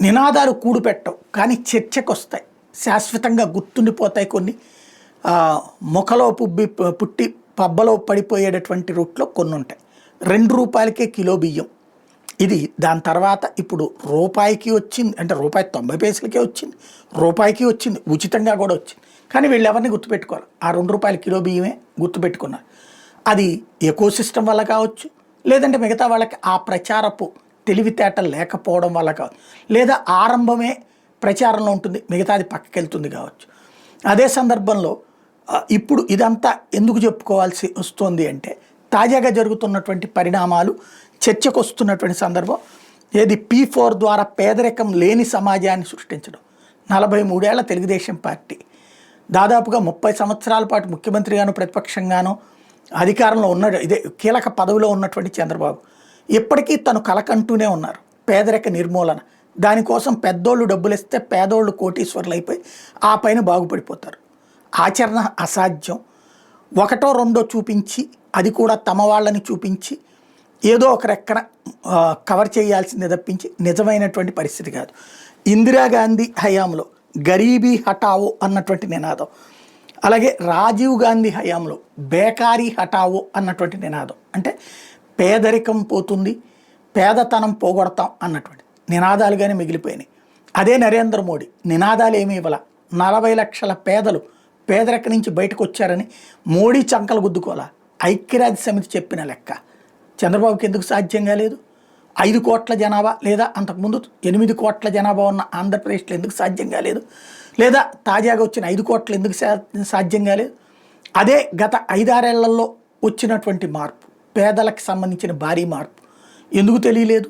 నినాదాలు కూడు పెట్టవు కానీ చర్చకు వస్తాయి, శాశ్వతంగా గుర్తుండిపోతాయి. కొన్ని మొఖలో పుట్టి పబ్బలో పడిపోయేటటువంటి రూట్లో కొన్ని ఉంటాయి. 2 రూపాయలకే కిలో బియ్యం, ఇది దాని తర్వాత ఇప్పుడు రూపాయికి వచ్చింది, అంటే రూపాయి 90 పైసలకే వచ్చింది, రూపాయికి వచ్చింది, ఉచితంగా కూడా వచ్చింది. కానీ వీళ్ళు ఎవరిని గుర్తుపెట్టుకోవాలి, ఆ 2 రూపాయల కిలో బియ్యమే గుర్తుపెట్టుకున్నారు. అది ఎకోసిస్టమ్ వల్ల కావచ్చు, లేదంటే మిగతా వాళ్ళకి ఆ ప్రచారపు తెలివితేటలు లేకపోవడం వల్ల కావచ్చు, లేదా ఆరంభమే ప్రచారంలో ఉంటుంది, మిగతాది పక్కకి వెళ్తుంది కావచ్చు. అదే సందర్భంలో ఇప్పుడు ఇదంతా ఎందుకు చెప్పుకోవాల్సి వస్తుంది అంటే, తాజాగా జరుగుతున్నటువంటి పరిణామాలు చర్చకు వస్తున్నటువంటి సందర్భం. ఏది P4 ద్వారా పేదరికం లేని సమాజాన్ని సృష్టించడం. 43 ఏళ్ల తెలుగుదేశం పార్టీ దాదాపుగా 30 సంవత్సరాల పాటు ముఖ్యమంత్రిగాను ప్రతిపక్షంగాను అధికారంలో ఉన్నాడు, ఇదే కీలక పదవిలో ఉన్నటువంటి చంద్రబాబు ఇప్పటికీ తను కలకంటూనే ఉన్నారు పేదరిక నిర్మూలన. దానికోసం పెద్దోళ్ళు డబ్బులు ఇస్తే పేదోళ్ళు కోటీశ్వర్లు అయిపోయి ఆ పైన బాగుపడిపోతారు. ఆచరణ అసాధ్యం. ఒకటో రెండో చూపించి, అది కూడా తమ వాళ్ళని చూపించి ఏదో ఒక రెక్కన కవర్ చేయాల్సింది తప్పించి నిజమైనటువంటి పరిస్థితి కాదు. ఇందిరాగాంధీ హయాంలో గరీబీ హటావో అన్నటువంటి నినాదం, అలాగే రాజీవ్ గాంధీ హయాంలో బేకారీ హటావో అన్నటువంటి నినాదం, అంటే పేదరికం పోతుంది, పేదతనం పోగొడతాం అన్నటువంటి నినాదాలుగానే మిగిలిపోయినాయి. అదే నరేంద్ర మోడీ నినాదాలు ఏమీ ఇవ్వాల, 40 లక్షల పేదలు పేదరికం నుంచి బయటకు వచ్చారని మోడీ చంకలు గుద్దుకోవాలా. ఐక్యరాజ్య సమితి చెప్పిన లెక్క చంద్రబాబుకి ఎందుకు సాధ్యం కాలేదు? 5 కోట్ల జనాభా లేదా అంతకుముందు 8 కోట్ల జనాభా ఉన్న ఆంధ్రప్రదేశ్లో ఎందుకు సాధ్యం కాలేదు? లేదా తాజాగా వచ్చిన 5 కోట్లు ఎందుకు సాధ్యం కాలేదు? అదే గత 5-6 ఏళ్లలో వచ్చినటువంటి మార్పు, పేదలకు సంబంధించిన భారీ మార్పు ఎందుకు తెలియలేదు?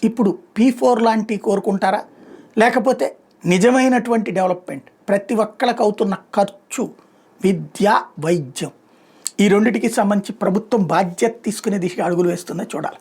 ఇప్పుడు P4 లాంటివి కోరుకుంటారా? లేకపోతే నిజమైనటువంటి డెవలప్మెంట్, ప్రతి ఒక్కళ్ళకి అవుతున్న ఖర్చు, విద్య, వైద్యం, ఈ రెండింటికి సంబంధించి ప్రభుత్వం బాధ్యత తీసుకునే దిశగా అడుగులు వేస్తుందో చూడాలి.